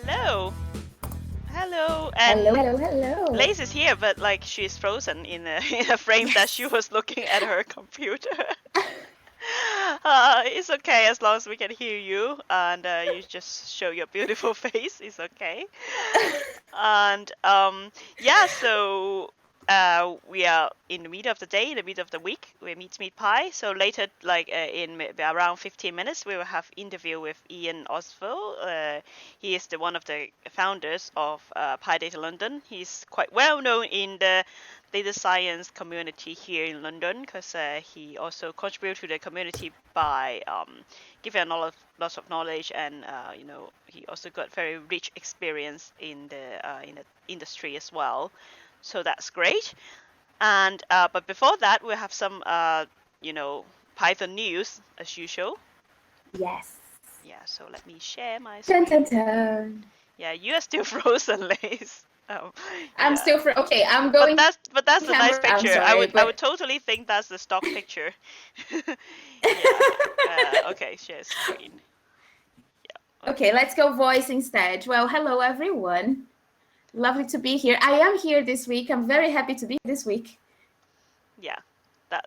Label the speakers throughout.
Speaker 1: Hello. Hello. And
Speaker 2: Hello.
Speaker 1: Lace is here, but like she's frozen in a frame that she was looking at her computer. It's okay as long as we can hear you and you just show your beautiful face. It's okay. And yeah, so we are in the meet of the day, the meet of the week. We meet Pi. So later, like in around 15 minutes, we will have interview with Ian Ozsvald. He is one of the founders of PyData London. He's quite well known in the data science community here in London because he also contributed to the community by giving lots of knowledge, and he also got very rich experience in the industry as well. So that's great. And but before that, we have some Python news as usual.
Speaker 2: Yes.
Speaker 1: Yeah. So let me share my screen.
Speaker 2: Dun, dun, dun.
Speaker 1: Yeah, you are still frozen, Lace.
Speaker 2: I'm still okay. I'm going.
Speaker 1: But that's a nice picture.
Speaker 2: Sorry,
Speaker 1: I would totally think that's the stock picture. Okay, share screen.
Speaker 2: Yeah. Okay, let's go voice instead. Well, hello everyone. Lovely to be here. I am here this week. I'm very happy to be here this week.
Speaker 1: Yeah,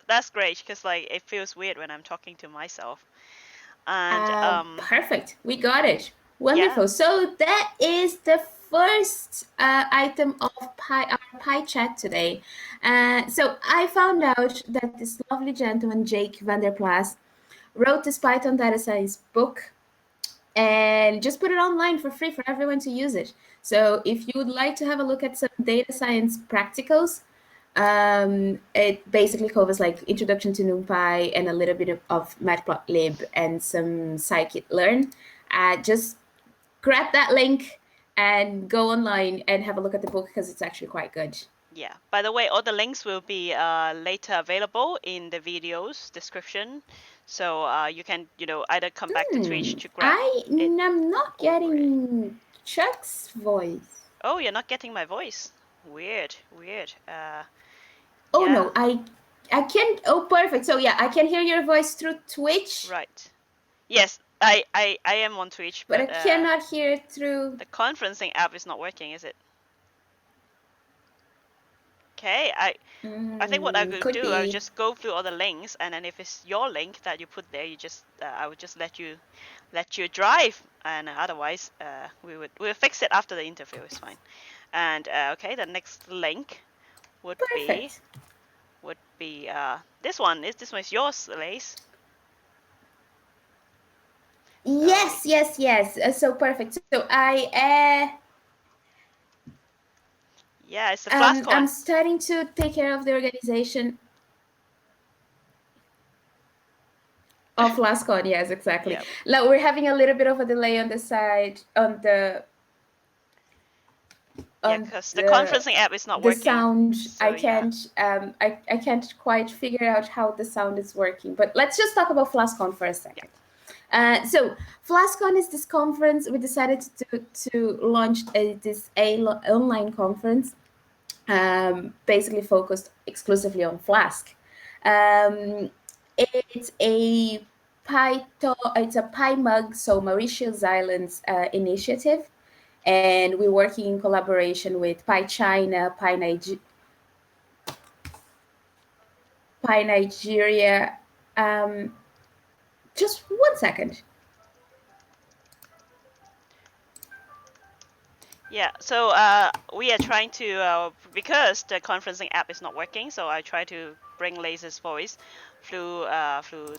Speaker 1: that's great because like it feels weird when I'm talking to myself. And
Speaker 2: perfect. We got it. Wonderful. Yeah. So that is the first item of our PyChat today. So I found out that this lovely gentleman, Jake van der Plas, wrote this Python data science book and just put it online for free for everyone to use it. So if you would like to have a look at some data science practicals, it basically covers like introduction to NumPy and a little bit of matplotlib and some scikit-learn. Just grab that link and go online and have a look at the book because it's actually quite good.
Speaker 1: Yeah. By the way, all the links will be later available in the video's description. So you can, either come back to Twitch to grab
Speaker 2: I'm not getting Chuck's voice.
Speaker 1: Oh, you're not getting my voice. Weird.
Speaker 2: Oh, yeah. No, I can't. Oh, perfect. So yeah, I can hear your voice through Twitch.
Speaker 1: Right. Yes, I am on Twitch,
Speaker 2: but I cannot hear it through.
Speaker 1: The conferencing app is not working, is it? Okay, I think what I could do, I would just go through all the links, and then if it's your link that you put there, you just I would just let you drive, and otherwise we'll fix it after the interview. It's fine. And okay, the next link would be this one. This one is yours, Lace.
Speaker 2: Yes. So perfect. So
Speaker 1: yeah, it's a Flaskon.
Speaker 2: I'm starting to take care of the organization of Flaskon. Yes, exactly. Yep. Now we're having a little bit of a delay on the side
Speaker 1: because the conferencing app is not working.
Speaker 2: The sound, so, I can't. Yeah. I can't quite figure out how the sound is working. But let's just talk about Flaskon for a second. Yeah. So Flaskon is this conference. We decided to launch this online conference, basically focused exclusively on Flask. It's a PyMug, so Mauritius Islands initiative, and we're working in collaboration with PyChina, PyNigeria. Just 1 second.
Speaker 1: Yeah, so we are trying to, because the conferencing app is not working, so I try to bring Lace's voice through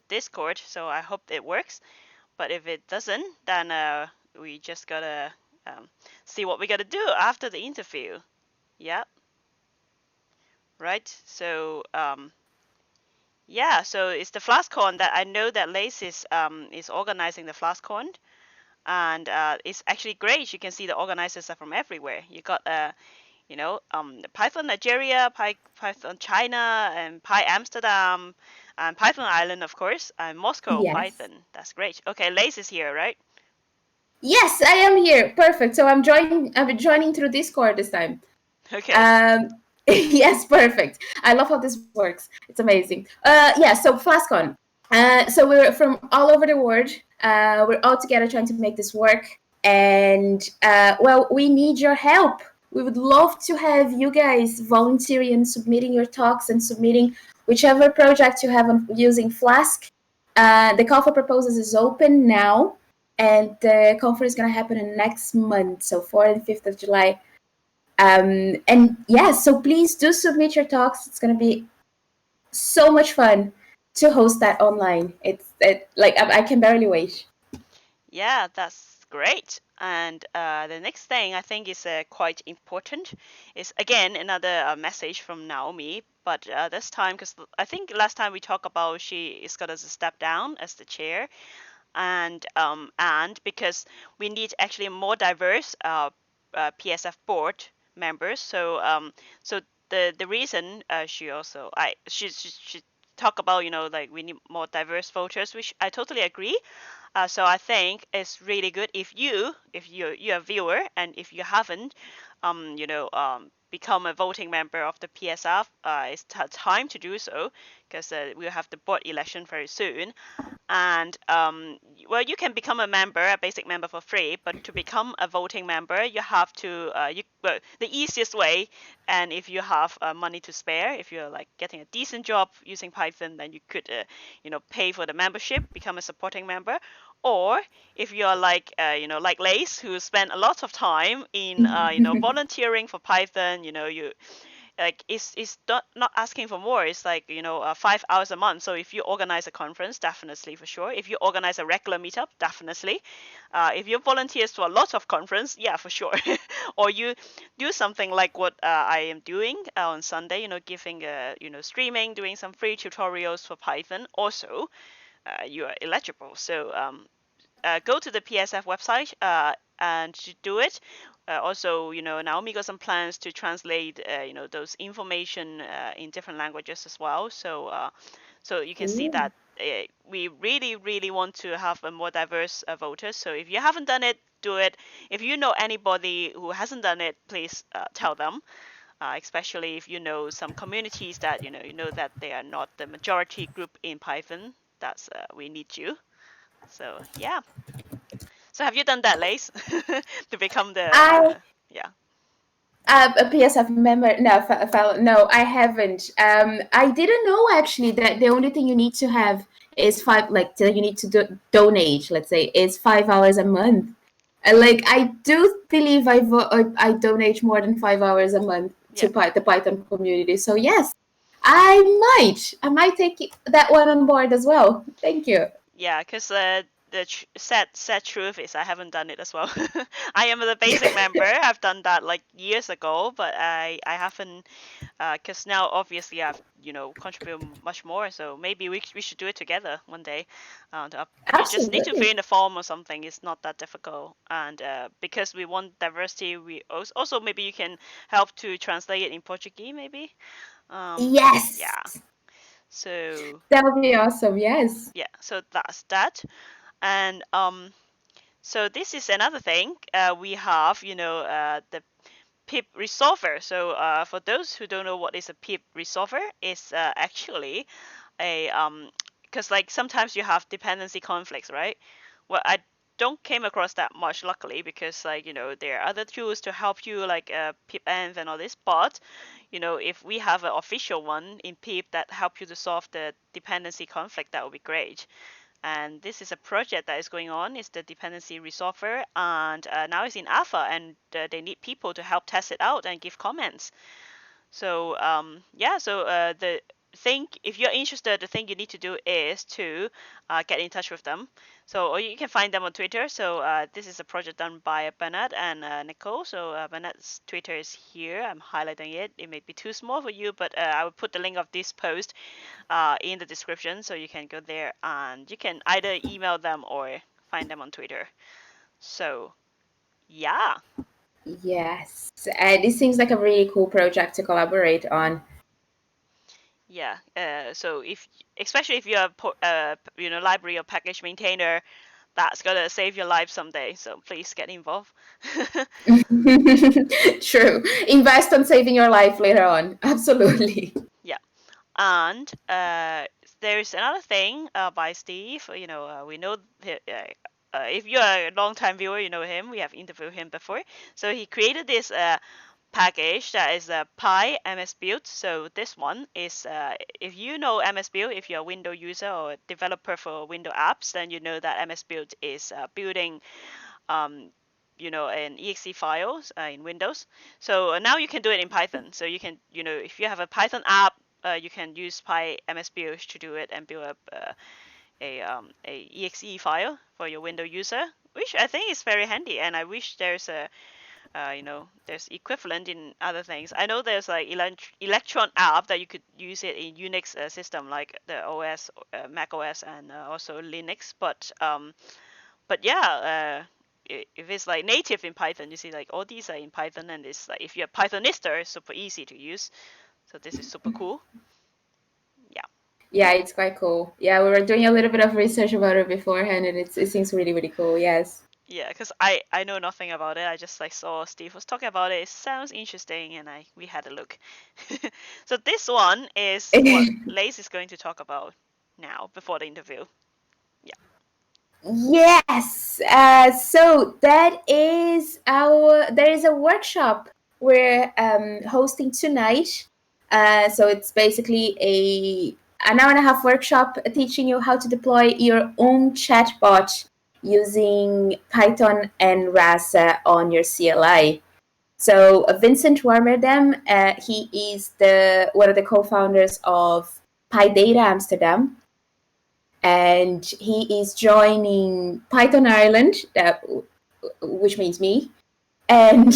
Speaker 1: Discord, so I hope it works. But if it doesn't, then we just gotta see what we gotta do after the interview. Yeah. Right, so yeah, so it's the Flaskon that I know that Lace is organizing the Flaskon. And it's actually great. You can see the organizers are from everywhere. You got Python Nigeria, Python China, and Py Amsterdam, and Python Island, of course, and Moscow. Yes. Python. That's great. Okay, Lace is here, right?
Speaker 2: Yes, I am here. Perfect. So I'm joining through Discord this time.
Speaker 1: Okay.
Speaker 2: Yes, perfect. I love how this works. It's amazing. Yeah. So Flaskon. So we're from all over the world. We're all together trying to make this work. And well, we need your help. We would love to have you guys volunteering and submitting your talks and submitting whichever project you have using Flask. The call for proposals is open now, and the conference is going to happen in next month, so 4th and 5th of July. And yeah, so please do submit your talks. It's going to be so much fun to host that online. I can barely wait.
Speaker 1: Yeah, that's great. And the next thing I think is quite important is again another message from Naomi, but this time because I think last time we talked about she is gonna step down as the chair, and because we need actually more diverse PSF board members. So the reason she talk about like we need more diverse voters, which I totally agree. So I think it's really good if you're a viewer and if you haven't become a voting member of the PSF, it's time to do so because we'll have the board election very soon. And well, you can become a member, a basic member for free, but to become a voting member, you have to the easiest way, and if you have money to spare, if you're like getting a decent job using Python, then you could pay for the membership, become a supporting member. Or if you're like like Lace, who spent a lot of time in volunteering for Python, you like it's not asking for more. It's like 5 hours a month. So if you organize a conference, definitely for sure. If you organize a regular meetup, definitely. If you volunteers for a lot of conference, yeah, for sure. Or you do something like what I am doing on Sunday, giving streaming, doing some free tutorials for Python. Also, you are eligible. So go to the PSF website and to do it. Also, Naomi got some plans to translate, those information in different languages as well. So you can see
Speaker 2: Ooh.
Speaker 1: that we really, really want to have a more diverse voters. So if you haven't done it, do it. If you know anybody who hasn't done it, please tell them. Especially if you know some communities that you know that they are not the majority group in Python. That's we need you. So yeah. So have you done that, Lace, to become the
Speaker 2: I
Speaker 1: yeah?
Speaker 2: A PSF member? No, fellow. No, I haven't. I didn't know actually that the only thing you need to have is you need to donate. Let's say is 5 hours a month. Like I do believe I donate more than 5 hours a month to
Speaker 1: Yeah,
Speaker 2: the Python community. So yes, I might take that one on board as well. Thank you.
Speaker 1: yeah, because the sad truth is I haven't done it as well. I am the basic member. I've done that like years ago, but I haven't because now obviously I've contributed much more. So maybe we should do it together one day. You just need to fill
Speaker 2: Absolutely.
Speaker 1: in the form or something. It's not that difficult, and because we want diversity, we also maybe you can help to translate it in Portuguese, maybe.
Speaker 2: Yes,
Speaker 1: Yeah. So
Speaker 2: that would be awesome. Yes.
Speaker 1: yeah, so that's that. And so this is another thing. We have, the pip resolver. So for those who don't know what is a pip resolver, it's actually a because like sometimes you have dependency conflicts, right? Well, I don't came across that much luckily because like there are other tools to help you like pipenv and all this, but if we have an official one in pip that help you to solve the dependency conflict, that would be great. And this is a project that is going on. It's the dependency resolver, and now it's in alpha, and they need people to help test it out and give comments. So yeah, so the thing, if you're interested, the thing you need to do is to get in touch with them. So or you can find them on Twitter. So this is a project done by Bernard and Nicole. So Bernard's Twitter is here. I'm highlighting it. It may be too small for you, but I will put the link of this post in the description, so you can go there and you can either email them or find them on Twitter. So yeah,
Speaker 2: Yes, this seems like a really cool project to collaborate on.
Speaker 1: yeah. So if especially if you're library or package maintainer, that's gonna save your life someday. So please get involved.
Speaker 2: True. Invest on saving your life later on. Absolutely.
Speaker 1: Yeah. And there's another thing by Steve. We know that if you're a long-time viewer, you know him. We have interviewed him before. So he created this package that is a PyMS build. So this one is, if you know MS Build, if you're a Windows user or a developer for Windows apps, then you know that MS Build is building, an exe files in Windows. So now you can do it in Python. So you can, if you have a Python app, you can use PyMS Build to do it and build up a exe file for your Windows user, which I think is very handy. And I wish there's there's equivalent in other things. I know there's like Electron app that you could use it in Unix system like the OS, Mac OS, and also Linux. But yeah, if it's like native in Python, you see like all these are in Python, and it's like if you're a Pythonista, it's super easy to use. So this is super cool. Yeah.
Speaker 2: Yeah, it's quite cool. Yeah, we were doing a little bit of research about it beforehand, and it seems really, really cool. Yes.
Speaker 1: Yeah, because I know nothing about it. I just like saw Steve was talking about it. It sounds interesting, and we had a look. So this one is what Lace is going to talk about now before the interview. Yeah.
Speaker 2: Yes. So that is there is a workshop we're hosting tonight. So it's basically an hour and a half workshop teaching you how to deploy your own chatbot using Python and Rasa on your CLI. So Vincent Warmerdam, he is one of the co-founders of PyData Amsterdam, and he is joining Python Ireland, which means me, and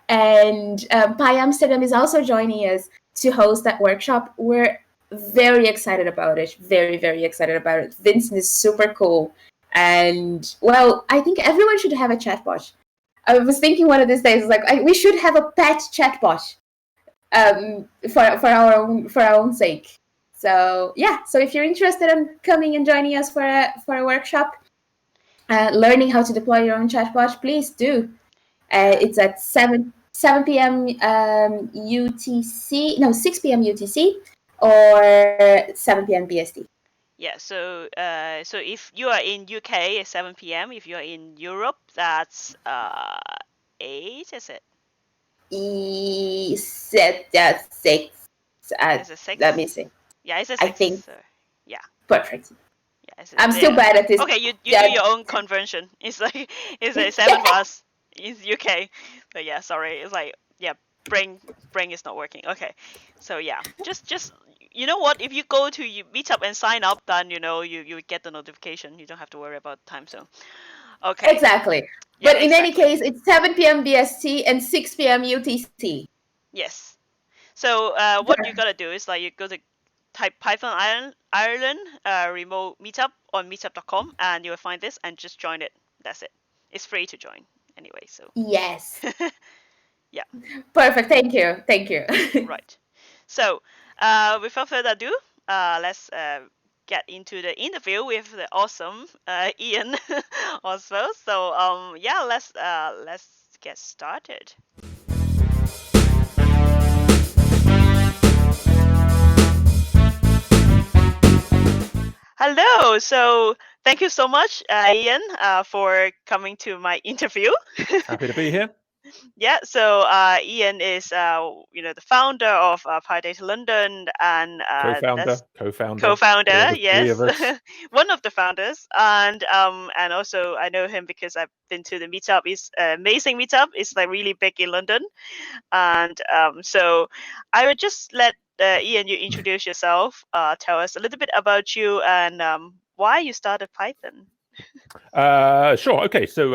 Speaker 2: Pi Amsterdam is also joining us to host that workshop. We're very excited about it. Very, very excited about it. Vincent is super cool, and well, I think everyone should have a chatbot. I was thinking one of these days, like we should have a pet chatbot, for our own sake. So yeah, so if you're interested in coming and joining us for a workshop, learning how to deploy your own chatbot, please do. It's at 7 p.m. UTC, no, 6 p.m. UTC, or 7 p.m. BST.
Speaker 1: Yeah. So if you are in UK, it's 7 p.m. If you are in Europe, that's 8. Is it?
Speaker 2: That's 6.
Speaker 1: Is it 6?
Speaker 2: Let me see.
Speaker 1: Yeah, it's a 6.
Speaker 2: I think.
Speaker 1: So, yeah.
Speaker 2: Perfect.
Speaker 1: Yeah,
Speaker 2: I'm still bad at this.
Speaker 1: Okay, you do your own conversion. It's like it's a 7 for us. It's UK. But yeah, sorry. It's like brain is not working. Okay. So yeah, just you know what? If you go to meetup and sign up, then you get the notification. You don't have to worry about time zone. Okay.
Speaker 2: Exactly.
Speaker 1: Yeah,
Speaker 2: but in any case, it's 7 p.m. BST and 6 p.m. UTC.
Speaker 1: Yes. So what you gotta do is like you go to type Python Ireland remote meetup on meetup.com, and you'll find this and just join it. That's it. It's free to join anyway. So
Speaker 2: yes.
Speaker 1: Yeah.
Speaker 2: Perfect. Thank you.
Speaker 1: Right. So without further ado, let's get into the interview with the awesome Ian Ozsvald. So yeah, let's get started. Hello. So thank you so much, Ian, for coming to my interview.
Speaker 3: Happy to be here.
Speaker 1: Yeah. So Ian is, the founder of PyData London and co-founder. Yes, one of the founders, and also I know him because I've been to the meetup. It's an amazing meetup. It's like really big in London, and so I would just let Ian, you introduce yourself, tell us a little bit about you and why you started Python.
Speaker 3: Sure. Okay. So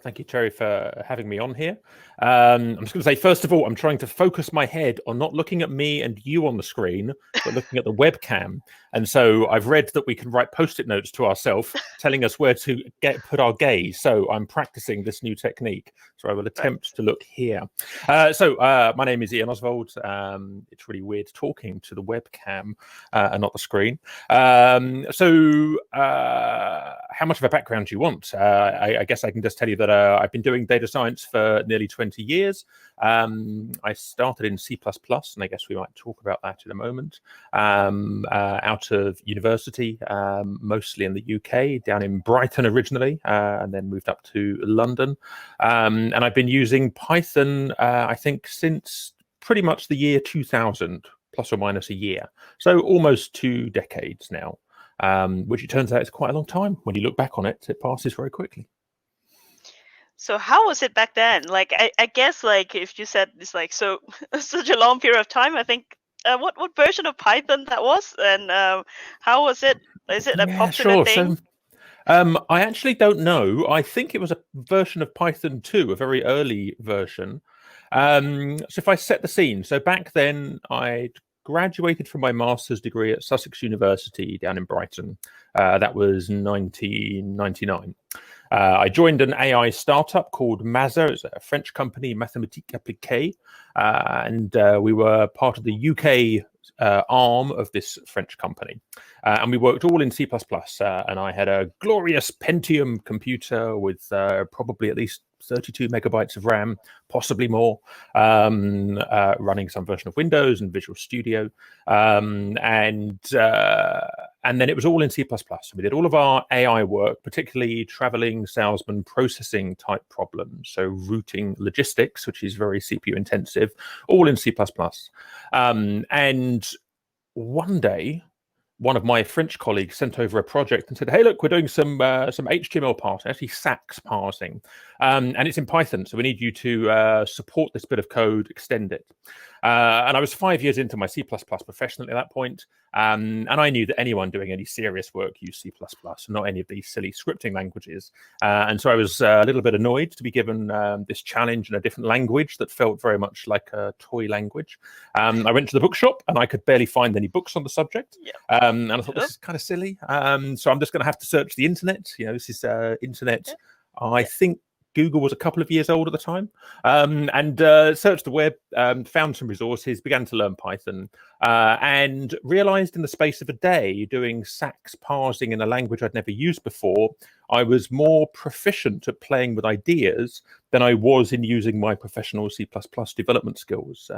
Speaker 3: thank you, Cherry, for having me on here. I'm just going to say, first of all, I'm trying to focus my head on not looking at me and you on the screen, but looking at the webcam. And so I've read that we can write Post-it notes to ourselves telling us where to put our gaze. So I'm practicing this new technique. So I will attempt to look here. So my name is Ian Ozsvald. It's really weird talking to the webcam and not the screen. So how much of a background do you want? I guess I can just tell you that I've been doing data science for nearly 20 years. I started in C++, and I guess we might talk about that in a moment, out out of university, mostly in the UK, down in Brighton originally, and then moved up to London. And I've been using Python, I think, since pretty much the year 2000, plus or minus a year. So almost 2 decades now, which it turns out is quite a long time. When you look back on it, it passes very quickly.
Speaker 1: So how was it back then? Like, I guess, like, if you said it's like so such a long period of time, I think what version of Python that was, and how was it? Is it a popular thing?
Speaker 3: So, I actually don't know. I think it was a version of Python 2, a very early version. So if I set the scene, so back then I graduated from my master's degree at Sussex University down in Brighton. That was 1999. I joined an AI startup called Maza. It's a French company, Mathématiques Appliquées, and we were part of the UK arm of this French company. And we worked all in C++, and I had a glorious Pentium computer with probably at least 32 megabytes of RAM, possibly more, running some version of Windows and Visual Studio. And then it was all in C++. We did all of our AI work, particularly traveling salesman processing type problems. So routing logistics, which is very CPU intensive, all in C++. And one day, one of my French colleagues sent over a project and said, "Hey, look, we're doing some HTML parsing, actually SAX parsing, and it's in Python. So we need you to support this bit of code, extend it." And I was 5 years into my C++ professionally at that point, and I knew that anyone doing any serious work used C++, not any of these silly scripting languages. And so I was a little bit annoyed to be given this challenge in a different language that felt very much like a toy language. I went to the bookshop and I could barely find any books on the subject. And I thought, this is kind of silly. So I'm just going to have to search the internet. You know, this is internet. I think Google was a couple of years old at the time, and searched the web, found some resources, began to learn Python, and realized in the space of a day, doing SAX parsing in a language I'd never used before, I was more proficient at playing with ideas than I was in using my professional C++ development skills,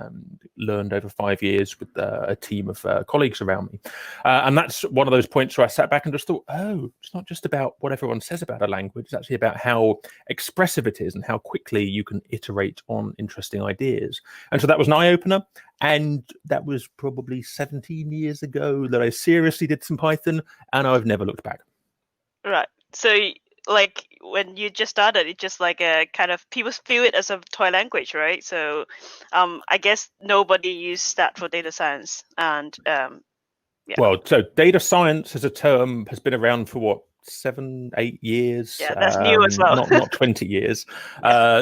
Speaker 3: learned over 5 years with a team of colleagues around me. And that's one of those points where I sat back and just thought, oh, it's not just about what everyone says about a language, it's actually about how expressive it is and how quickly you can iterate on interesting ideas. And so that was an eye-opener. And that was probably 17 years ago that I seriously did some Python, and I've never looked back.
Speaker 1: Right. So, like, when you just started, it just like a kind of people view it as a toy language, right? So, I guess nobody used that for data science, and
Speaker 3: Well, so data science as a term has been around for what, 7, 8 years?
Speaker 1: Yeah, that's new as well.
Speaker 3: not 20 years.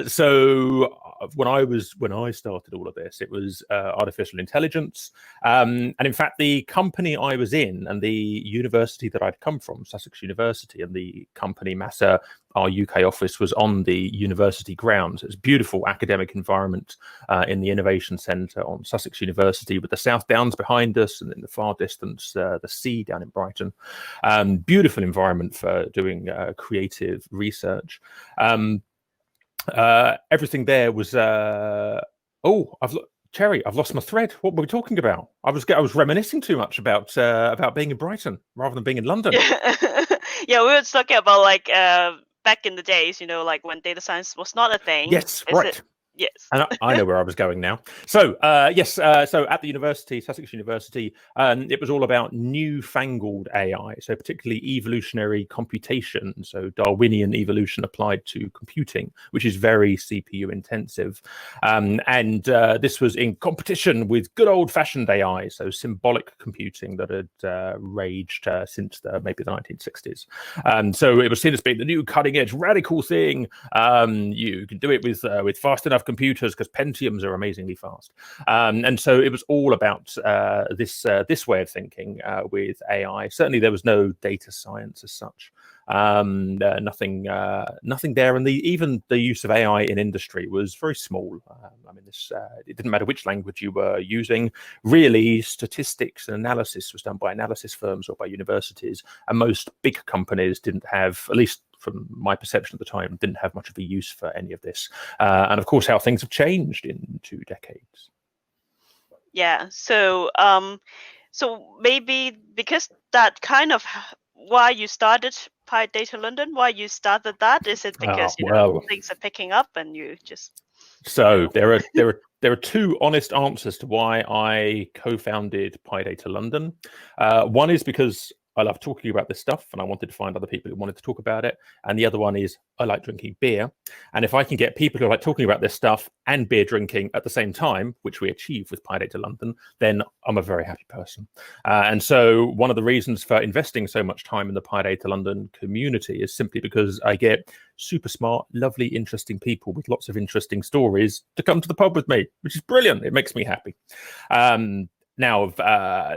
Speaker 3: So when I started all of this, it was artificial intelligence, and in fact, the company I was in and the university that I'd come from, Sussex University, and the company Massa, our UK office, was on the university grounds. It's a beautiful academic environment in the Innovation Centre on Sussex University, with the South Downs behind us, and in the far distance, the sea down in Brighton. Beautiful environment for doing creative research. Everything there was. Cherry, I've lost my thread. What were we talking about? I was reminiscing too much about being in Brighton rather than being in London.
Speaker 1: Yeah, we were talking about like back in the days, you know, like when data science was not a thing.
Speaker 3: Yes, right.
Speaker 1: Yes.
Speaker 3: And I know where I was going now. So, so at the university, Sussex University, it was all about newfangled AI, so particularly evolutionary computation, so Darwinian evolution applied to computing, which is very CPU intensive. And this was in competition with good old-fashioned AI, so symbolic computing that had raged since maybe the 1960s. So it was seen as being the new cutting-edge radical thing. You can do it with fast enough computers because Pentiums are amazingly fast, and so it was all about this way of thinking with AI. Certainly, there was no data science as such. Nothing there, and even the use of AI in industry was very small. I mean, it didn't matter which language you were using. Really, statistics and analysis was done by analysis firms or by universities, and most big companies didn't have, at least from my perception at the time, didn't have much of a use for any of this. And of course, how things have changed in 2 decades.
Speaker 1: Yeah. So So maybe because that kind of why you started PyData London, why you started that, is it because things are picking up and you just?
Speaker 3: So there are two honest answers to why I co-founded PyData London. One is because I love talking about this stuff and I wanted to find other people who wanted to talk about it. And the other one is I like drinking beer. And if I can get people who like talking about this stuff and beer drinking at the same time, which we achieve with PyData London, then I'm a very happy person. And so one of the reasons for investing so much time in the PyData London community is simply because I get super smart, lovely, interesting people with lots of interesting stories to come to the pub with me, which is brilliant. It makes me happy. Now,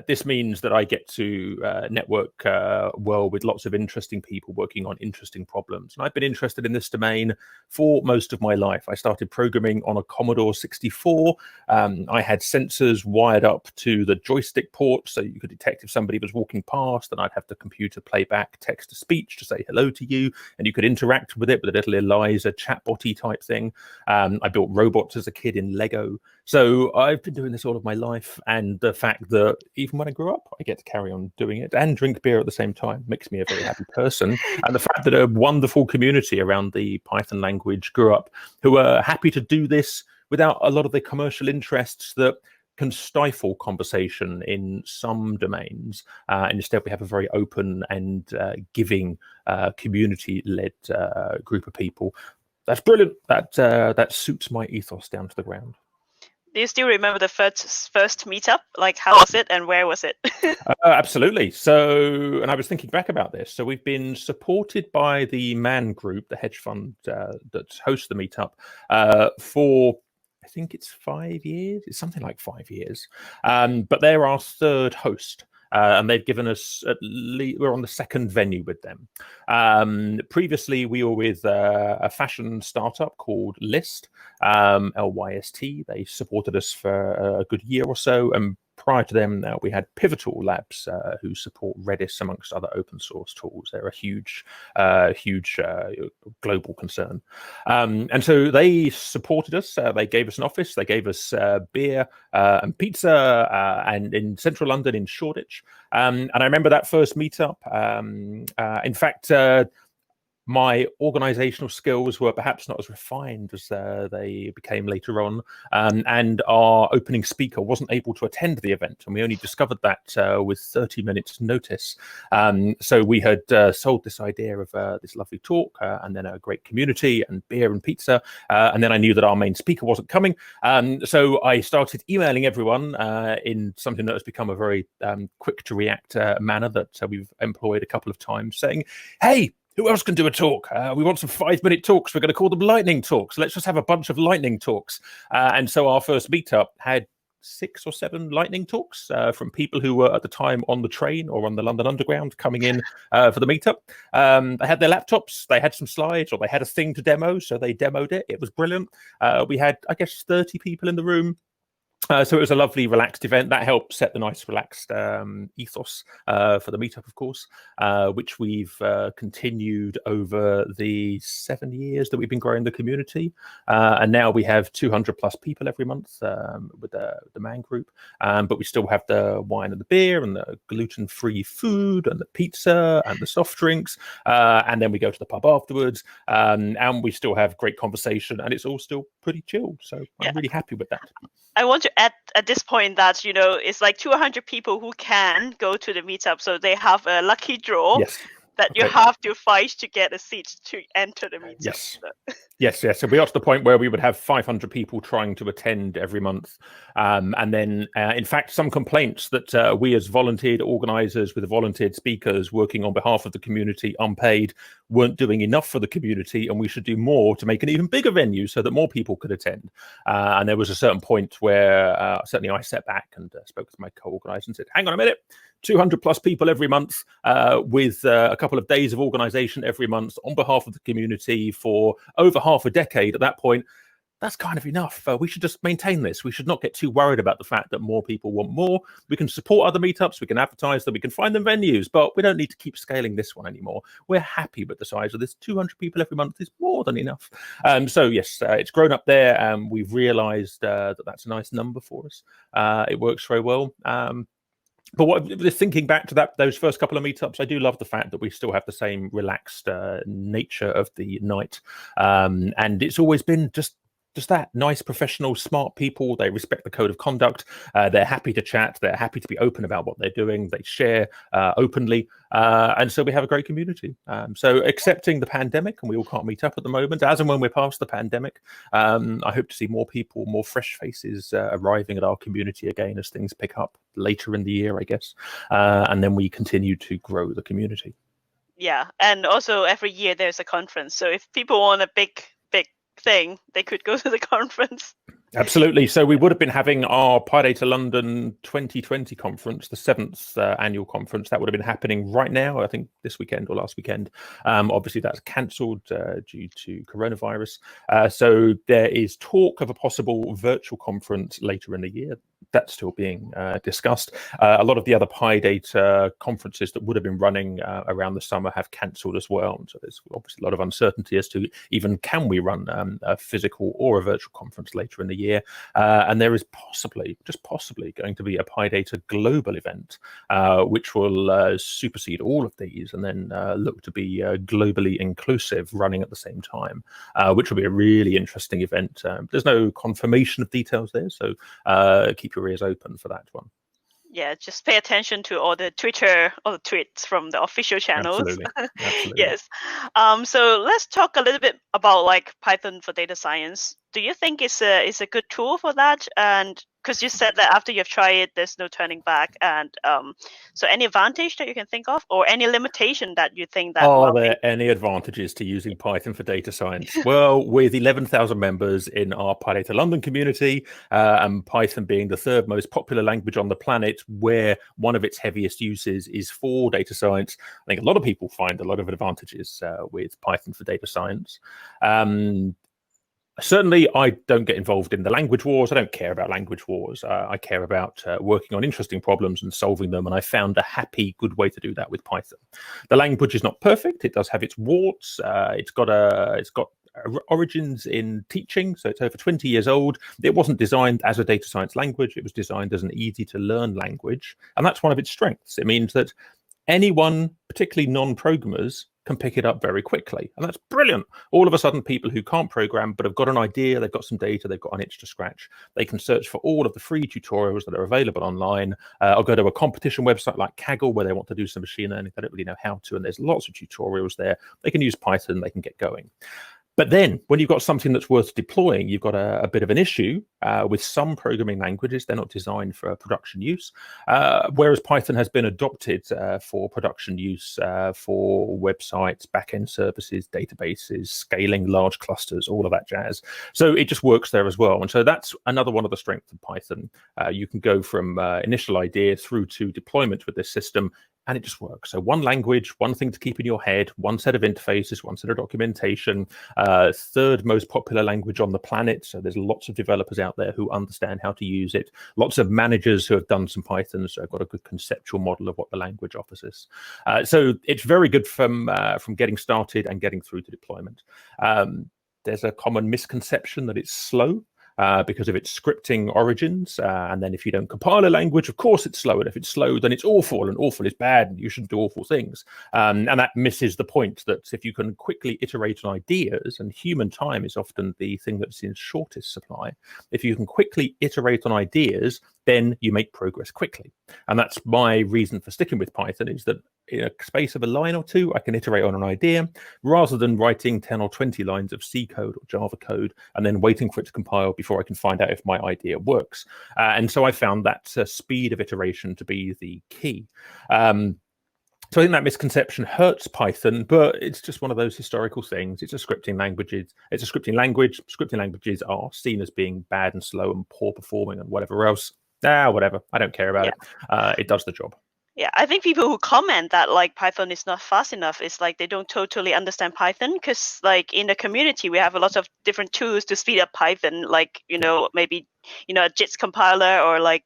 Speaker 3: this means that I get to network well with lots of interesting people working on interesting problems. And I've been interested in this domain for most of my life. I started programming on a Commodore 64. I had sensors wired up to the joystick port so you could detect if somebody was walking past, and I'd have the computer play back text-to-speech to say hello to you, and you could interact with it with a little Eliza chatbot-y type thing. I built robots as a kid in Lego. So I've been doing this all of my life, and the fact that even when I grew up, I get to carry on doing it and drink beer at the same time makes me a very happy person. And the fact that a wonderful community around the Python language grew up who are happy to do this without a lot of the commercial interests that can stifle conversation in some domains. And instead, we have a very open and giving community-led group of people. That's brilliant. That suits my ethos down to the ground.
Speaker 1: Do you still remember the first meetup? Like, how was it and where was it?
Speaker 3: Absolutely. So, and I was thinking back about this. So we've been supported by the Man Group, the hedge fund that hosts the meetup, for I think it's 5 years. It's something like 5 years. But they're our third host. And they've given us we're on the second venue with them. Previously, we were with a fashion startup called Lyst, LYST. They supported us for a good year or so. And prior to them, we had Pivotal Labs, who support Redis amongst other open source tools. They're a huge global concern. And so they supported us. They gave us an office. They gave us beer and pizza and in central London in Shoreditch. And I remember that first meetup. In fact, my organizational skills were perhaps not as refined as they became later on. And our opening speaker wasn't able to attend the event. And we only discovered that with 30 minutes notice. So we had sold this idea of this lovely talk and then a great community and beer and pizza. And then I knew that our main speaker wasn't coming. So I started emailing everyone in something that has become a very quick to react manner that we've employed a couple of times, saying, hey, who else can do a talk? We want some 5-minute talks. We're going to call them lightning talks. Let's just have a bunch of lightning talks. And so our first meetup had 6 or 7 lightning talks from people who were at the time on the train or on the London Underground coming in for the meetup. They had their laptops, they had some slides, or they had a thing to demo, so they demoed it. It was brilliant. We had, I guess, 30 people in the room. So it was a lovely, relaxed event that helped set the nice, relaxed ethos for the meetup, of course, which we've continued over the 7 years that we've been growing the community. And now we have 200 plus people every month with the Man Group. But we still have the wine and the beer and the gluten-free food and the pizza and the soft drinks. And then we go to the pub afterwards. And we still have great conversation. And it's all still pretty chilled. So I'm really happy with that.
Speaker 1: I want to add at this point that, it's like 200 people who can go to the meetup. So they have a lucky draw that you have to fight to get a seat to enter the meetup.
Speaker 3: Yes. So we got to the point where we would have 500 people trying to attend every month. And then, in fact, some complaints that we as volunteered organizers with volunteered speakers working on behalf of the community unpaid weren't doing enough for the community, and we should do more to make an even bigger venue so that more people could attend. And there was a certain point where certainly I sat back and spoke to my co-organizer and said, hang on a minute, 200 plus people every month with a couple of days of organization every month on behalf of the community for over half a decade at that point. That's kind of enough. We should just maintain this. We should not get too worried about the fact that more people want more. We can support other meetups. We can advertise them. We can find them venues, but we don't need to keep scaling this one anymore. We're happy with the size of this. 200 people every month is more than enough. So yes, it's grown up there. We've realized that that's a nice number for us. It works very well. But thinking back to those first couple of meetups, I do love the fact that we still have the same relaxed nature of the night, and it's always been just that nice, professional, smart people. They respect the code of conduct. They're happy to chat. They're happy to be open about what they're doing. They share openly. And so we have a great community. So accepting the pandemic, and we all can't meet up at the moment, as and when we're past the pandemic, I hope to see more people, more fresh faces arriving at our community again as things pick up later in the year, I guess. And then we continue to grow the community.
Speaker 1: Yeah, and also every year there's a conference. So if people want a big thing, they could go to the conference.
Speaker 3: Absolutely. So we would have been having our PyData London 2020 conference, the 7th annual conference. That would have been happening right now, I think this weekend or last weekend. Obviously, that's cancelled due to coronavirus. So there is talk of a possible virtual conference later in the year. That's still being discussed. A lot of the other PyData conferences that would have been running around the summer have cancelled as well. So there's obviously a lot of uncertainty as to even can we run a physical or a virtual conference later in the year. And there is just possibly going to be a PyData global event, which will supersede all of these and then look to be globally inclusive, running at the same time, which will be a really interesting event. There's no confirmation of details there, so keep your ears open for that one.
Speaker 1: Yeah, just pay attention to all the Twitter or the tweets from the official channels.
Speaker 3: Absolutely.
Speaker 1: Yes. So let's talk a little bit about like Python for data science. Do you think it's a good tool for that? And because you said that after you've tried it, there's no turning back. And so any advantage that you can think of, or any limitation that you think that?
Speaker 3: Are there any advantages to using Python for data science? Well, with 11,000 members in our PyData London community, and Python being the third most popular language on the planet, where one of its heaviest uses is for data science, I think a lot of people find a lot of advantages with Python for data science. Certainly, I don't get involved in the language wars. I don't care about language wars. I care about working on interesting problems and solving them. And I found a happy, good way to do that with Python. The language is not perfect. It does have its warts. It's got origins in teaching, so it's over 20 years old. It wasn't designed as a data science language. It was designed as an easy-to-learn language. And that's one of its strengths. It means that anyone, particularly non-programmers, can pick it up very quickly. And that's brilliant. All of a sudden, people who can't program but have got an idea, they've got some data, they've got an itch to scratch, they can search for all of the free tutorials that are available online, or go to a competition website like Kaggle where they want to do some machine learning. They don't really know how to, and there's lots of tutorials there. They can use Python, they can get going. But then when you've got something that's worth deploying, you've got a bit of an issue with some programming languages. They're not designed for production use, whereas Python has been adopted for production use for websites, backend services, databases, scaling large clusters, all of that jazz. So it just works there as well. And so that's another one of the strengths of Python. You can go from initial idea through to deployment with this system, and it just works. So one language, one thing to keep in your head, one set of interfaces, one set of documentation, third most popular language on the planet. So there's lots of developers out there who understand how to use it. Lots of managers who have done some Python, so I've got a good conceptual model of what the language offers us. So it's very good from getting started and getting through to deployment. There's a common misconception that it's slow. Because of its scripting origins. And then if you don't compile a language, of course it's slow. And if it's slow, then it's awful, and awful is bad, and you shouldn't do awful things. And that misses the point that if you can quickly iterate on ideas, and human time is often the thing that's in shortest supply, if you can quickly iterate on ideas, then you make progress quickly. And that's my reason for sticking with Python, is that in a space of a line or two, I can iterate on an idea rather than writing 10 or 20 lines of C code or Java code and then waiting for it to compile before I can find out if my idea works. And so I found that speed of iteration to be the key. So I think that misconception hurts Python, but it's just one of those historical things. It's a scripting language. It's a scripting language. Scripting languages are seen as being bad and slow and poor performing and whatever else. Whatever. I don't care about it. It does the job.
Speaker 1: Yeah, I think people who comment that like Python is not fast enough is like they don't totally understand Python, because like in the community we have a lot of different tools to speed up Python, like maybe a JIT compiler or like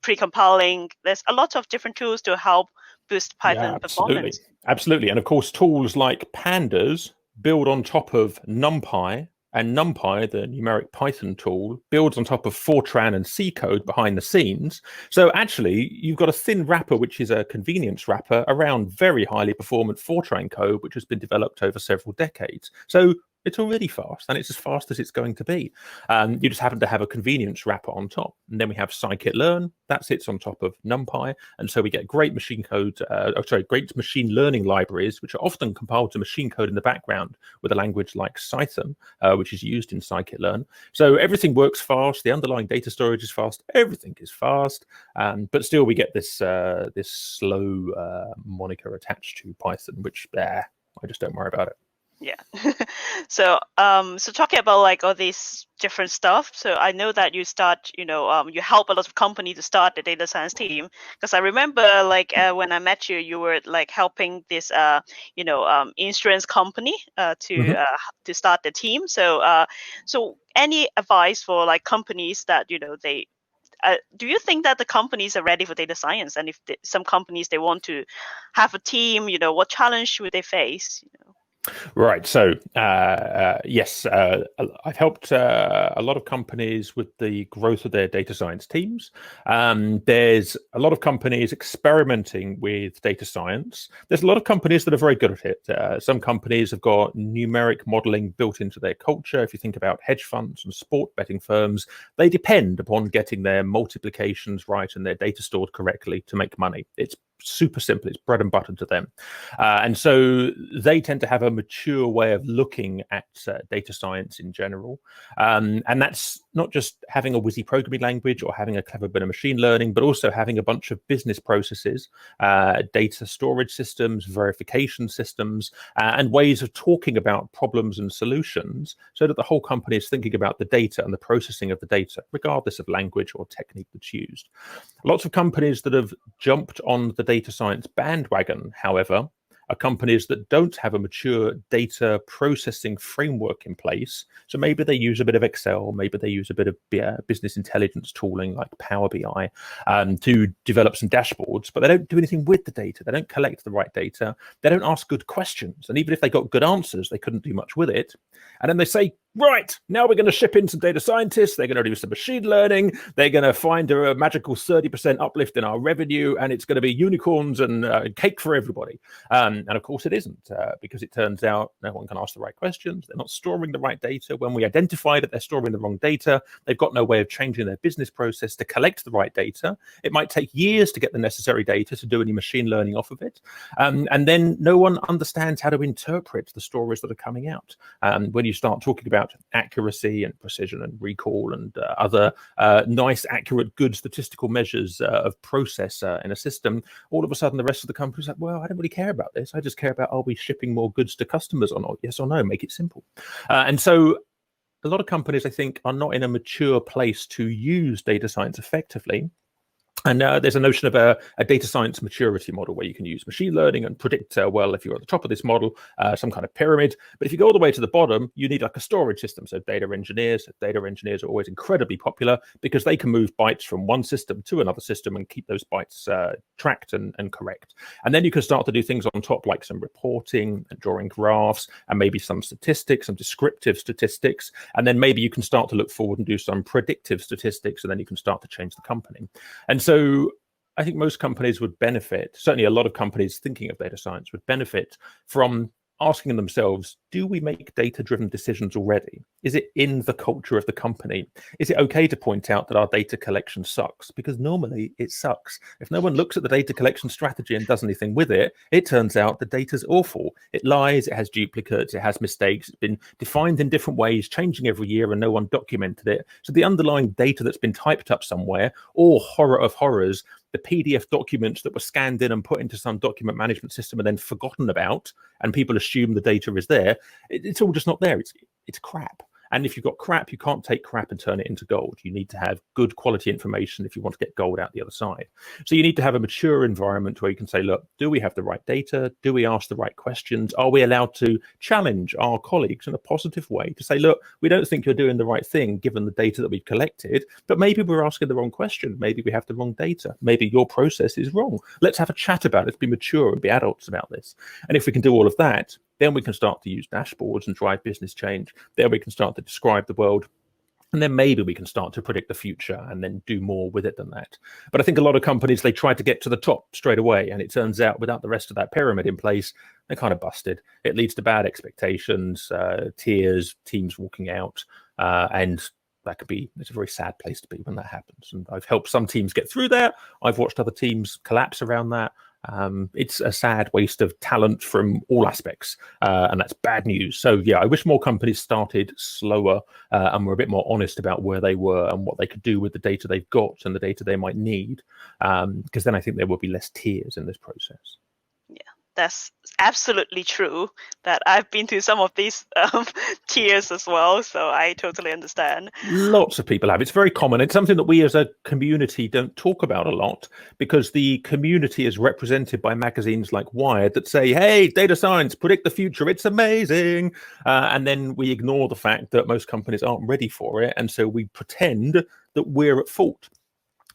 Speaker 1: pre-compiling. There's a lot of different tools to help boost Python performance.
Speaker 3: Absolutely. And of course, tools like Pandas build on top of NumPy and NumPy, the numeric Python tool, builds on top of Fortran and C code behind the scenes. So actually, you've got a thin wrapper, which is a convenience wrapper, around very highly performant Fortran code, which has been developed over several decades. So it's already fast, and it's as fast as it's going to be. You just happen to have a convenience wrapper on top. And then we have scikit-learn, that sits on top of NumPy. And so we get great great machine learning libraries, which are often compiled to machine code in the background with a language like Python, which is used in scikit-learn. So everything works fast. The underlying data storage is fast. Everything is fast. But still, we get this slow moniker attached to Python, which I just don't worry about it.
Speaker 1: Yeah. So talking about like all these different stuff. So I know that you start, you help a lot of companies to start the data science team. Because I remember like when I met you, you were like helping this, insurance company to start the team. So so any advice for like companies that, they do you think that the companies are ready for data science? And if some companies, they want to have a team, what challenge would they face?
Speaker 3: Right. So, yes, I've helped a lot of companies with the growth of their data science teams. There's a lot of companies experimenting with data science. There's a lot of companies that are very good at it. Some companies have got numeric modeling built into their culture. If you think about hedge funds and sport betting firms, they depend upon getting their multiplications right and their data stored correctly to make money. It's super simple. It's bread and butter to them. And so they tend to have a mature way of looking at data science in general. And that's not just having a whizzy programming language or having a clever bit of machine learning, but also having a bunch of business processes, data storage systems, verification systems, and ways of talking about problems and solutions so that the whole company is thinking about the data and the processing of the data, regardless of language or technique that's used. Lots of companies that have jumped on the data science bandwagon, however, are companies that don't have a mature data processing framework in place. So maybe they use a bit of Excel, maybe they use a bit of business intelligence tooling like Power BI to develop some dashboards, but they don't do anything with the data. They don't collect the right data. They don't ask good questions. And even if they got good answers, they couldn't do much with it. And then they say, right, now we're going to ship in some data scientists. They're going to do some machine learning. They're going to find a magical 30% uplift in our revenue, and it's going to be unicorns and cake for everybody. And of course it isn't, because it turns out no one can ask the right questions. They're not storing the right data. When we identify that they're storing the wrong data, they've got no way of changing their business process to collect the right data. It might take years to get the necessary data to do any machine learning off of it. And then no one understands how to interpret the stories that are coming out. When you start talking about accuracy and precision and recall and other nice, accurate, good statistical measures of process in a system, all of a sudden the rest of the company's like, well, I don't really care about this. I just care about, are we shipping more goods to customers or not? Yes or no, make it simple. And so a lot of companies, I think, are not in a mature place to use data science effectively. And there's a notion of a data science maturity model where you can use machine learning and predict, well, if you're at the top of this model, some kind of pyramid. But if you go all the way to the bottom, you need like a storage system. So data engineers are always incredibly popular because they can move bytes from one system to another system and keep those bytes tracked and correct. And then you can start to do things on top, like some reporting and drawing graphs and maybe some statistics, some descriptive statistics. And then maybe you can start to look forward and do some predictive statistics, and then you can start to change the company. And so I think most companies would benefit, certainly a lot of companies thinking of data science would benefit from asking themselves, do we make data-driven decisions already? Is it in the culture of the company? Is it okay to point out that our data collection sucks? Because normally it sucks. If no one looks at the data collection strategy and does anything with it, it turns out the data's awful. It lies, it has duplicates, it has mistakes, it's been defined in different ways, changing every year, and no one documented it. So the underlying data that's been typed up somewhere, or horror of horrors, the PDF documents that were scanned in and put into some document management system and then forgotten about, and people assume the data is there, it's all just not there. It's crap. And if you've got crap, you can't take crap and turn it into gold. You need to have good quality information if you want to get gold out the other side. So you need to have a mature environment where you can say, look, do we have the right data? Do we ask the right questions? Are we allowed to challenge our colleagues in a positive way to say, look, we don't think you're doing the right thing given the data that we've collected, but maybe we're asking the wrong question. Maybe we have the wrong data. Maybe your process is wrong. Let's have a chat about it. Let's be mature and be adults about this. And if we can do all of that, Then we can start to use dashboards and drive business change. Then we can start to describe the world. And then maybe we can start to predict the future and then do more with it than that. But I think a lot of companies, they try to get to the top straight away. And it turns out without the rest of that pyramid in place, they're kind of busted. It leads to bad expectations, tiers, teams walking out. And it's a very sad place to be when that happens. And I've helped some teams get through that. I've watched other teams collapse around that. It's a sad waste of talent from all aspects, and that's bad news. So yeah, I wish more companies started slower and were a bit more honest about where they were and what they could do with the data they've got and the data they might need, because then I think there will be less tiers in this process.
Speaker 1: Yeah, that's absolutely true. That I've been through some of these tiers as well, so I totally understand.
Speaker 3: Lots of people have. It's very common. It's something that we as a community don't talk about a lot, because the community is represented by magazines like Wired that say, hey, data science, predict the future, it's amazing. And then we ignore the fact that most companies aren't ready for it. And so we pretend that we're at fault.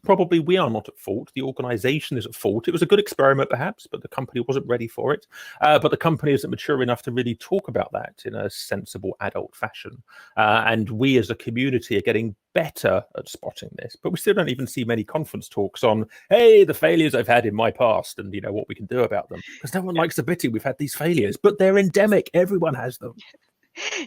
Speaker 3: Probably we are not at fault. The organization is at fault. It was a good experiment, perhaps, but the company wasn't ready for it. But the company isn't mature enough to really talk about that in a sensible adult fashion. And we as a community are getting better at spotting this, but we still don't even see many conference talks on, hey, the failures I've had in my past and, what we can do about them. Because no one likes admitting we've had these failures, but they're endemic. Everyone has them.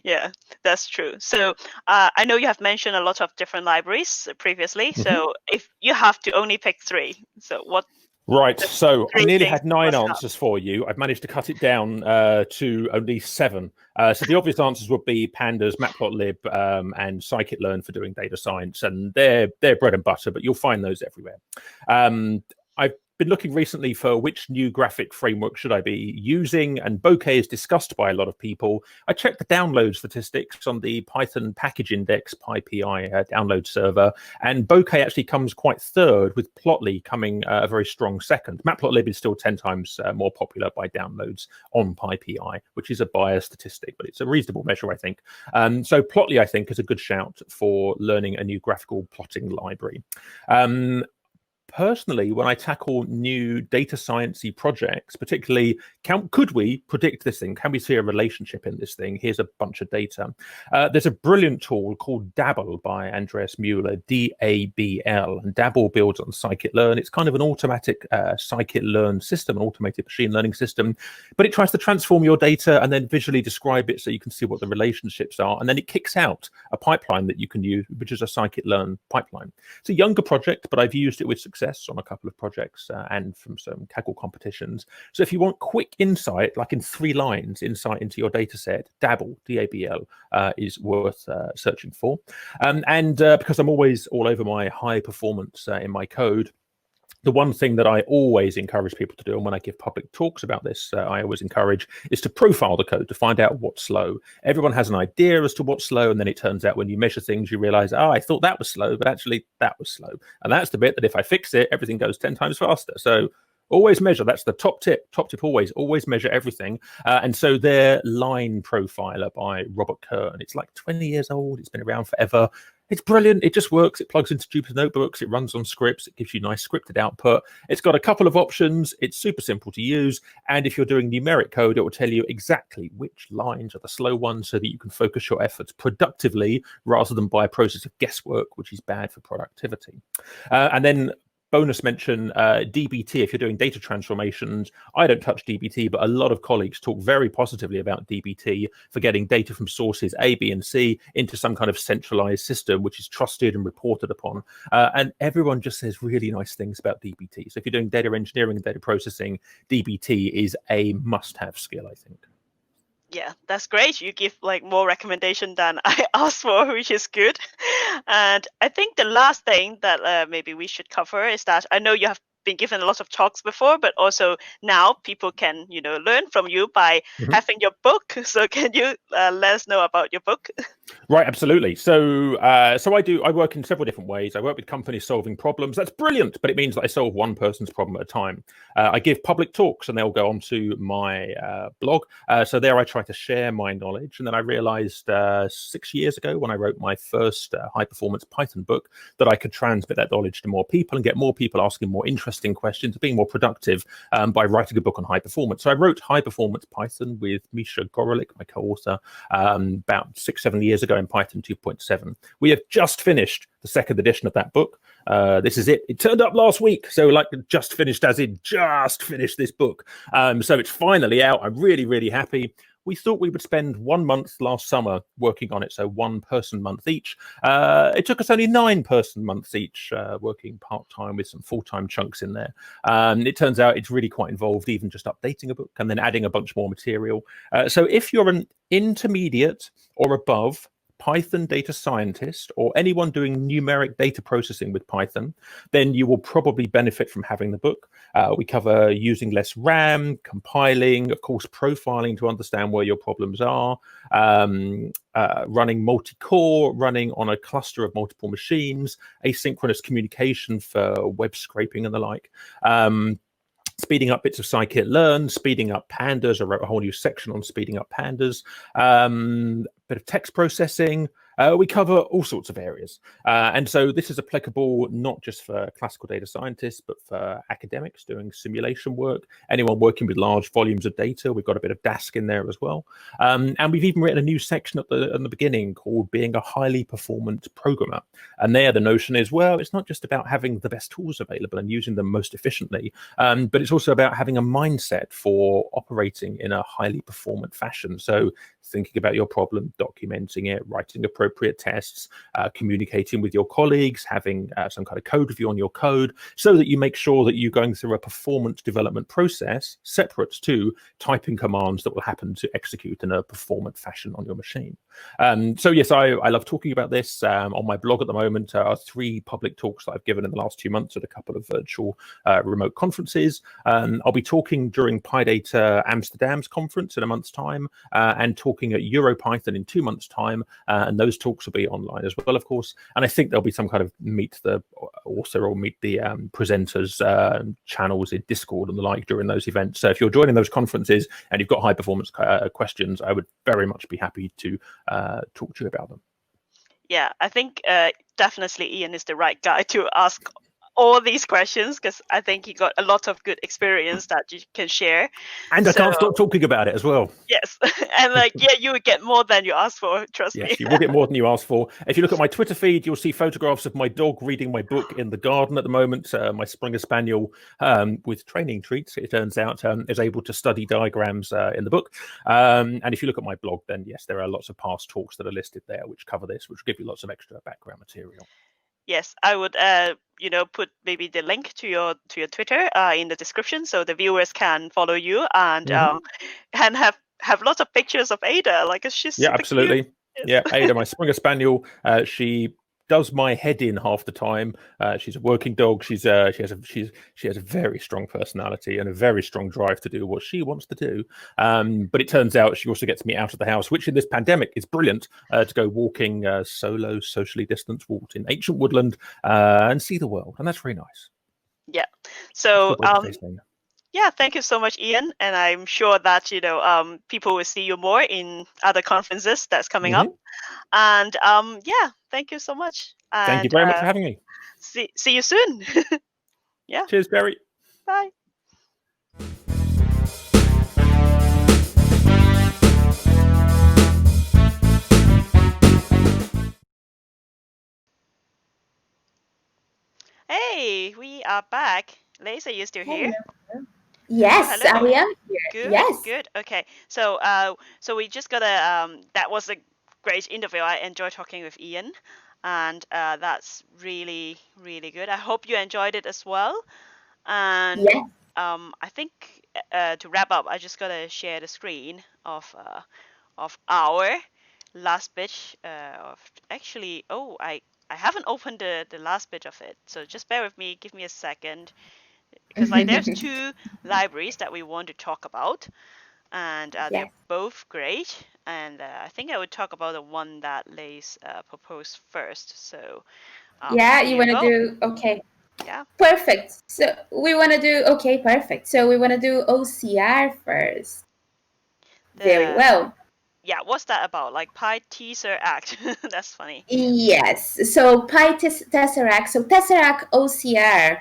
Speaker 1: Yeah, that's true. So I know you have mentioned a lot of different libraries previously. Mm-hmm. So if you have to only pick 3, so what?
Speaker 3: Right. So I nearly had 9 answers for you. I've managed to cut it down to only 7. So the obvious answers would be pandas, matplotlib, and scikit-learn for doing data science, and they're bread and butter. But you'll find those everywhere. I've been looking recently for which new graphic framework should I be using, and Bokeh is discussed by a lot of people. I checked the download statistics on the Python package index PyPI download server, and Bokeh actually comes quite third, with Plotly coming a very strong second. Matplotlib is still 10 times more popular by downloads on PyPI, which is a biased statistic, but it's a reasonable measure, I think. So Plotly, I think, is a good shout for learning a new graphical plotting library. Personally, when I tackle new data sciencey projects, particularly, could we predict this thing? Can we see a relationship in this thing? Here's a bunch of data. There's a brilliant tool called Dabble by Andreas Mueller, DABL, and Dabble builds on scikit-learn. It's kind of an automatic scikit-learn system, an automated machine learning system, but it tries to transform your data and then visually describe it so you can see what the relationships are, and then it kicks out a pipeline that you can use, which is a scikit-learn pipeline. It's a younger project, but I've used it with success on a couple of projects and from some Kaggle competitions. So if you want quick insight, like in 3 lines, insight into your data set, Dabble, DABL, is worth searching for. And because I'm always all over my high performance in my code, the one thing that I always encourage people to do, and when I give public talks about this, I always encourage, is to profile the code to find out what's slow. Everyone has an idea as to what's slow, and then it turns out when you measure things, you realize, I thought that was slow, but actually that was slow. And that's the bit that if I fix it, everything goes 10 times faster. So always measure. That's the top tip. Top tip always measure everything. And so their line profiler by Robert Kern, it's like 20 years old. It's been around forever. It's brilliant. It just works. It plugs into Jupyter Notebooks. It runs on scripts. It gives you nice scripted output. It's got a couple of options. It's super simple to use. And if you're doing numeric code, it will tell you exactly which lines are the slow ones so that you can focus your efforts productively rather than by a process of guesswork, which is bad for productivity. And then bonus mention, DBT, if you're doing data transformations. I don't touch DBT, but a lot of colleagues talk very positively about DBT for getting data from sources A, B, and C into some kind of centralized system, which is trusted and reported upon. And everyone just says really nice things about DBT. So if you're doing data engineering and data processing, DBT is a must-have skill, I think.
Speaker 1: Yeah, that's great. You give like more recommendation than I asked for, which is good. And I think the last thing that maybe we should cover is that I know you have been given a lot of talks before, but also now people can, learn from you by having your book. So can you let us know about your book?
Speaker 3: Right, absolutely. So, I work in several different ways. I work with companies solving problems. That's brilliant, but it means that I solve one person's problem at a time. I give public talks, and they'll go onto my blog. So there, I try to share my knowledge. And then I realized 6 years ago, when I wrote my first high-performance Python book, that I could transmit that knowledge to more people and get more people asking more interesting questions, being more productive by writing a book on high performance. So I wrote High Performance Python with Misha Gorolik, my co-author, about 6-7 years ago in Python 2.7. We have just finished the second edition of that book. This is it. It turned up last week. So like just finished as in just finished this book. So it's finally out. I'm really, really happy. We thought we would spend 1 month last summer working on it, so 1 person month each. It took us only 9 person months each, working part-time with some full-time chunks in there. It turns out it's really quite involved, even just updating a book and then adding a bunch more material. So if you're an intermediate or above Python data scientist or anyone doing numeric data processing with Python, then you will probably benefit from having the book. We cover using less RAM, compiling, of course, profiling to understand where your problems are, running multi-core, running on a cluster of multiple machines, asynchronous communication for web scraping and the like. Speeding up bits of scikit-learn, speeding up pandas. I wrote a whole new section on speeding up pandas. Bit of text processing. We cover all sorts of areas. And so this is applicable not just for classical data scientists, but for academics doing simulation work, anyone working with large volumes of data. We've got a bit of Dask in there as well. And we've even written a new section at the beginning called Being a Highly Performant Programmer. And there the notion is, well, it's not just about having the best tools available and using them most efficiently, but it's also about having a mindset for operating in a highly performant fashion. So thinking about your problem, documenting it, writing appropriate tests, communicating with your colleagues, having some kind of code review on your code, so that you make sure that you're going through a performance development process separate to typing commands that will happen to execute in a performant fashion on your machine. So yes, I love talking about this. On my blog at the moment are 3 public talks that I've given in the last 2 months at a couple of virtual remote conferences. I'll be talking during PyData Amsterdam's conference in a month's time, and talking at EuroPython in 2 months' time, and those talks will be online as well, of course. And I think there'll be some kind of meet the author or meet the presenters channels in Discord and the like during those events. So if you're joining those conferences and you've got high performance questions, I would very much be happy to talk to you about them.
Speaker 1: Yeah, I think definitely Ian is the right guy to ask all these questions, because I think he got a lot of good experience that you can share.
Speaker 3: And I can't stop talking about it as well.
Speaker 1: Yes, and you would get more than you asked for, trust me.
Speaker 3: Yes, you will get more than you asked for. If you look at my Twitter feed, you'll see photographs of my dog reading my book in the garden at the moment. My Springer Spaniel, with training treats, it turns out, is able to study diagrams in the book. And if you look at my blog, then yes, there are lots of past talks that are listed there which cover this, which give you lots of extra background material.
Speaker 1: Yes, I would put maybe the link to your Twitter in the description, so the viewers can follow you and and have lots of pictures of Ada. Like she's super
Speaker 3: absolutely
Speaker 1: cute. Yes.
Speaker 3: Yeah, Ada, my Springer Spaniel, she does my head in half the time. She's a working dog. She has a very strong personality and a very strong drive to do what she wants to do. But it turns out she also gets me out of the house, which in this pandemic is brilliant, to go walking solo, socially distanced walks in ancient woodland and see the world, and that's very nice.
Speaker 1: Yeah. So yeah, thank you so much, Ian, and I'm sure that people will see you more in other conferences that's coming up. And yeah, thank you so much. And,
Speaker 3: thank you very much for having me.
Speaker 1: See you soon. Yeah.
Speaker 3: Cheers, Barry.
Speaker 1: Bye. Hey, we are back. Lace, are you still here?
Speaker 2: Yes, I am here.
Speaker 1: Good,
Speaker 2: yes.
Speaker 1: Good. Okay. So we just got that was a great interview. I enjoyed talking with Ian, and that's really, really good. I hope you enjoyed it as well. And I think to wrap up, I just gotta share the screen of our last bit of actually. Oh, I haven't opened the last bit of it, so just bear with me. Give me a second, because there's 2 libraries that we want to talk about. and they're both great. And I think I would talk about the one that Lace proposed first. So
Speaker 2: Yeah,
Speaker 1: here
Speaker 2: you
Speaker 1: you
Speaker 2: want to
Speaker 1: go.
Speaker 2: do, okay.
Speaker 1: Yeah.
Speaker 2: Perfect. So we want to do, okay, perfect. So we want to do OCR first. Very well.
Speaker 1: Yeah, what's that about? Like PyTeaser That's funny.
Speaker 2: Yes. So Tesseract. So Tesseract OCR,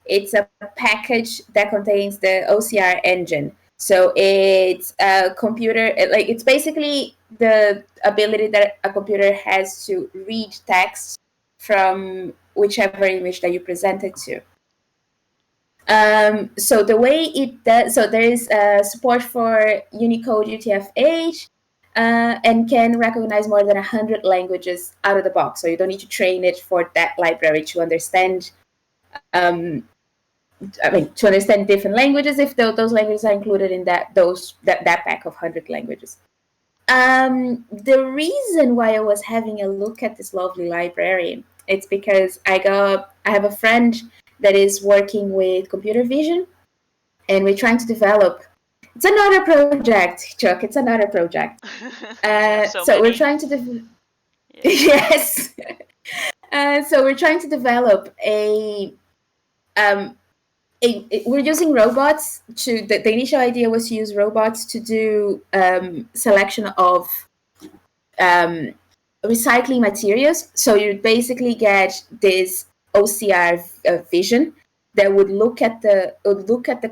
Speaker 2: it's a package that contains the OCR engine. So it's a computer, like it's basically the ability that a computer has to read text from whichever image that you present it to. So the way it does, so there is support for Unicode UTF-8 and can recognize more than 100 languages out of the box. So you don't need to train it for that library to understand. To understand different languages if those languages are included in that pack of 100 languages. The reason why I was having a look at this lovely library, it's because I have a friend that is working with computer vision, and we're trying to develop. It's another project, Chuck. It's another project. So we're trying to yes. So we're trying to develop we're using robots to. The initial idea was to use robots to do selection of recycling materials. So you basically get this OCR vision that would look at the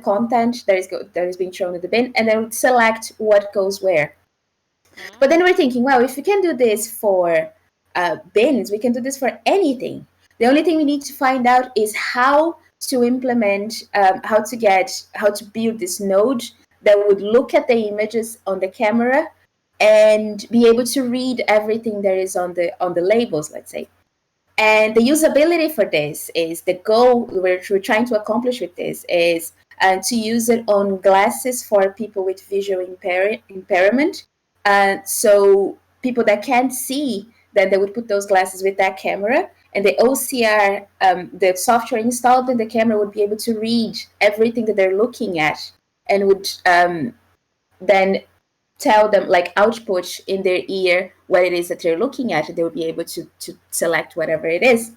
Speaker 2: content that is being shown in the bin, and then would select what goes where. But then we're thinking, well, if we can do this for bins, we can do this for anything. The only thing we need to find out is how to implement, how to build this node that would look at the images on the camera and be able to read everything there is on the labels, let's say. And the usability for this is the goal we're trying to accomplish with this is to use it on glasses for people with visual impairment. So people that can't see, then they would put those glasses with that camera, and the OCR, the software installed in the camera would be able to read everything that they're looking at, and would then tell them, like, output in their ear what it is that they're looking at, and they will be able to select whatever it is.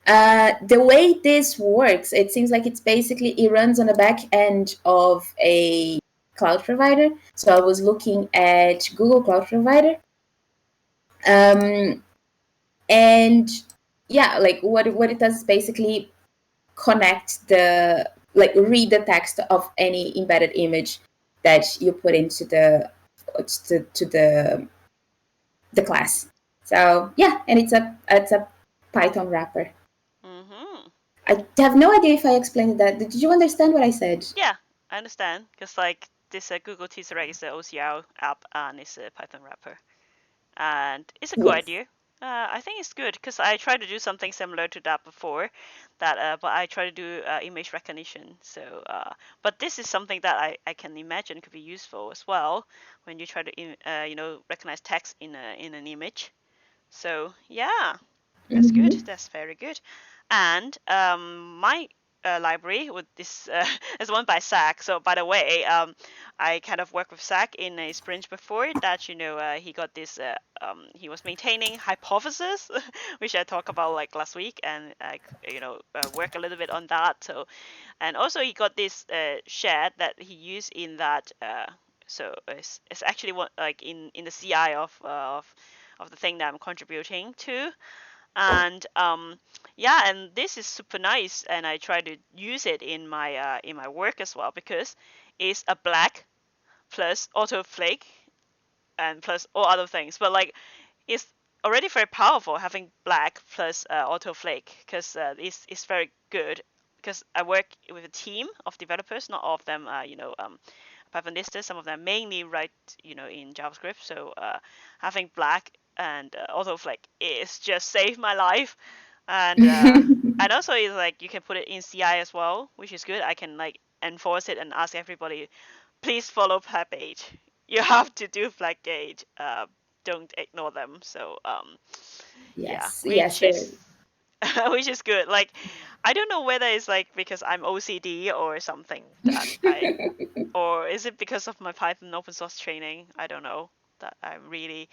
Speaker 2: The way this works, it seems like it runs on the back end of a cloud provider. So I was looking at Google Cloud Provider. And yeah, like what it does is basically connect read the text of any embedded image that you put into the class. So yeah, and it's a Python wrapper.
Speaker 1: Mm-hmm.
Speaker 2: I have no idea if I explained that. Did you understand what I said?
Speaker 1: Yeah, I understand. Because like this Google Tesseract is an OCR app and it's a Python wrapper. And it's a cool idea. I think it's good because I tried to do something similar to that before, but I try to do image recognition. So, but this is something that I can imagine could be useful as well when you try to recognize text in an image. So yeah, that's good. That's very good. And my library with this is one by Zach. So by the way, I kind of worked with Zach in a sprint before that. He got this. He was maintaining hypothesis, which I talked about like last week, and I work a little bit on that. So, and also he got this shed that he used in that. So it's actually one like in the CI of the thing that I'm contributing to. And and this is super nice, and I try to use it in my work as well, because it's a black plus auto flake and plus all other things, but like it's already very powerful having black plus auto flake, because it's very good, because I work with a team of developers. Not all of them Pythonistas. Some of them mainly write in JavaScript, so having black and autoflake is just saved my life. And and also it's like you can put it in CI as well, which is good. I can like enforce it and ask everybody, please follow PyPI. You have to do flag gate. Don't ignore them. So
Speaker 2: Yes,
Speaker 1: which is which is good. Like I don't know whether it's like because I'm OCD or something that or is it because of my Python open source training? I don't know, that I'm really,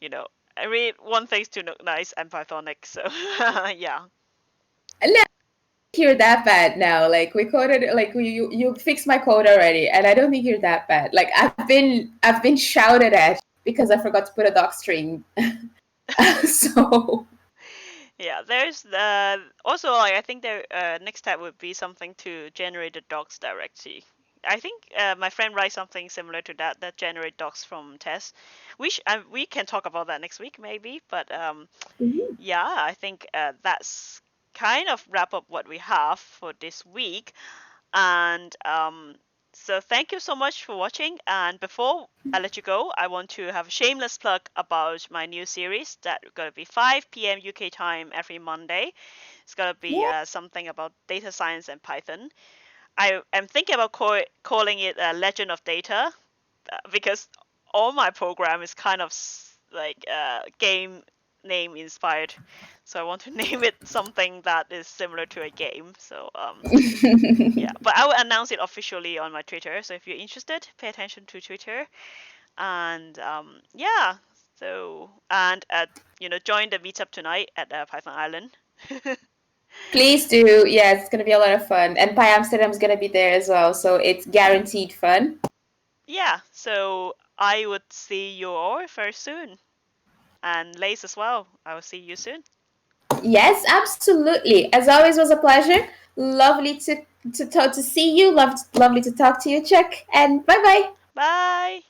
Speaker 1: I really want things to look nice and Pythonic. So yeah.
Speaker 2: No, you're that bad now. Like we coded, like you fixed my code already, and I don't think you're that bad. Like I've been shouted at because I forgot to put a doc string. So
Speaker 1: Yeah, there's also like I think the next step would be something to generate the docs directly. I think my friend writes something similar to that generate docs from tests. We can talk about that next week maybe, but yeah, I think that's kind of wrap up what we have for this week. And so thank you so much for watching. And before I let you go, I want to have a shameless plug about my new series that's going to be 5 p.m. UK time every Monday. It's going to be something about data science and Python. I am thinking about calling it Legend of Data because all my program is kind of like game name inspired. So I want to name it something that is similar to a game. So yeah, but I will announce it officially on my Twitter. So if you're interested, pay attention to Twitter. And yeah, so and join the meetup tonight at Python Island.
Speaker 2: please do. Yeah, it's gonna be a lot of fun, and Pi Amsterdam's gonna be there as well, so it's guaranteed fun.
Speaker 1: Yeah, so I would see you all very soon, and Lace as well. I will see you soon.
Speaker 2: Yes, absolutely. As always, was a pleasure. Lovely to see you. Lovely to talk to you, Chuck. And bye bye.
Speaker 1: Bye.